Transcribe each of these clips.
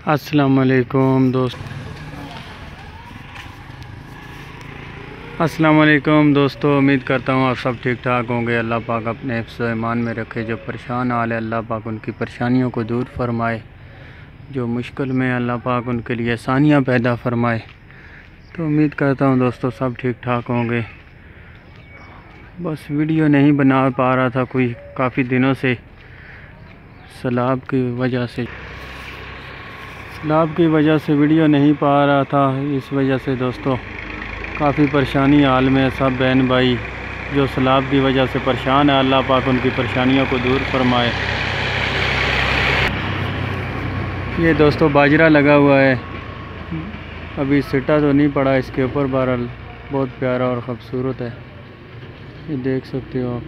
अस्सलाम वालेकुम दोस्तों, उम्मीद करता हूँ आप सब ठीक ठाक होंगे। अल्लाह पाक अपने हिफ्ज़ ईमान में रखे। जो परेशान हाल है अल्लाह पाक उनकी परेशानियों को दूर फरमाए। जो मुश्किल में अल्लाह पाक उनके लिए आसानियाँ पैदा फरमाए। तो उम्मीद करता हूँ दोस्तों सब ठीक ठाक होंगे। बस वीडियो नहीं बना पा रहा था कोई काफ़ी दिनों से, सैलाब की वजह से वीडियो नहीं पा रहा था। इस वजह से दोस्तों काफ़ी परेशानी हाल में सब बहन भाई जो सैलाब की वजह से परेशान है, अल्लाह पाक उनकी परेशानियों को दूर फरमाए। ये दोस्तों बाजरा लगा हुआ है, अभी सिटा तो नहीं पड़ा इसके ऊपर, बहरहाल बहुत प्यारा और ख़ूबसूरत है, ये देख सकते हो आप।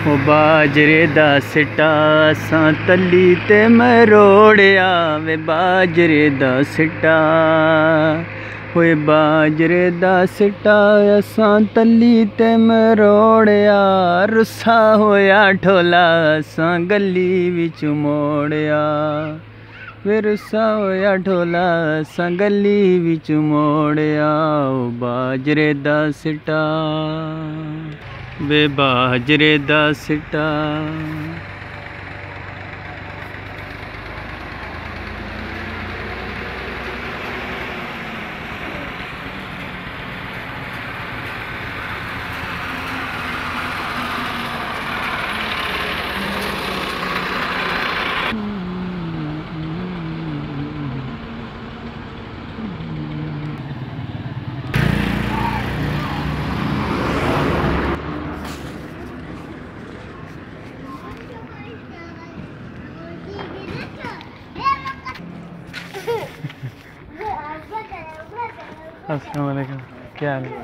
ओ बाजरे दा सिटा असां तली ते मरोड़िया वे, बाजरे दा सिटा ओए बाजरे दा सिटा असां तली ते मरोड़िया, रुस्सा होया ढोला असां गली विच मोड़िया वे, रुस्सा होया ढोला असां गली विच मोड़िया। ओ बाजरे दा सिटा वे, बाजरे दा सिटा। अस्सलाम वालेकुम, क्या हाल है?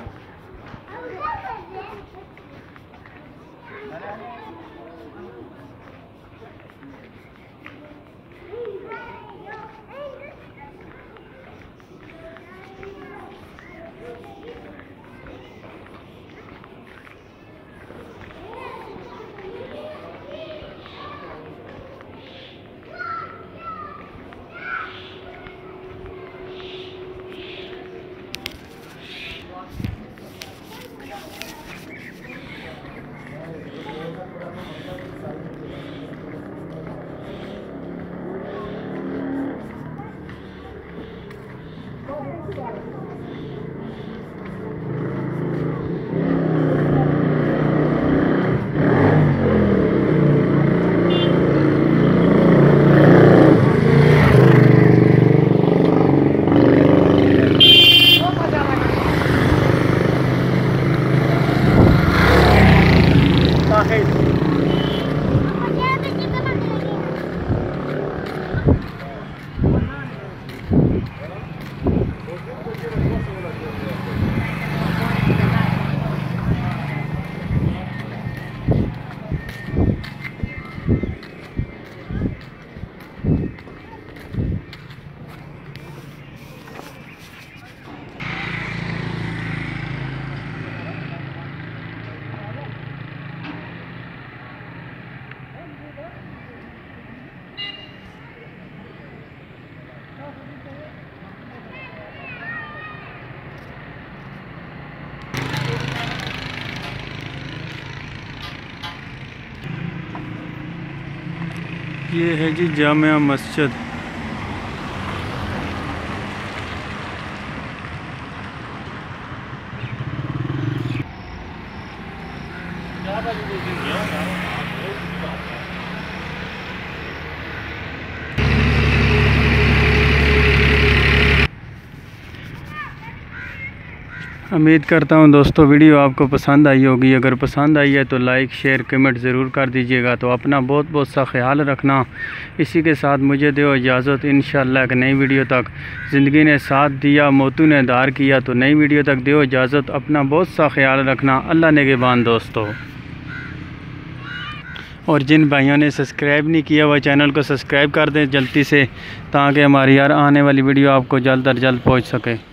ये है जी जामिया मस्जिद। उम्मीद करता हूं दोस्तों वीडियो आपको पसंद आई होगी। अगर पसंद आई है तो लाइक शेयर कमेंट ज़रूर कर दीजिएगा। तो अपना बहुत बहुत सा ख्याल रखना। इसी के साथ मुझे दो इजाज़त, इंशाअल्लाह एक नई वीडियो तक। ज़िंदगी ने साथ दिया, मौतों ने दार किया। तो नई वीडियो तक दो इजाज़त। अपना बहुत सा ख्याल रखना। अल्लाह निगहबान दोस्तों। और जिन भाइयों ने सब्सक्राइब नहीं किया वह चैनल को सब्सक्राइब कर दें जल्दी से, ताकि हमारी यार आने वाली वीडियो आपको जल्द अज जल्द पहुँच सके।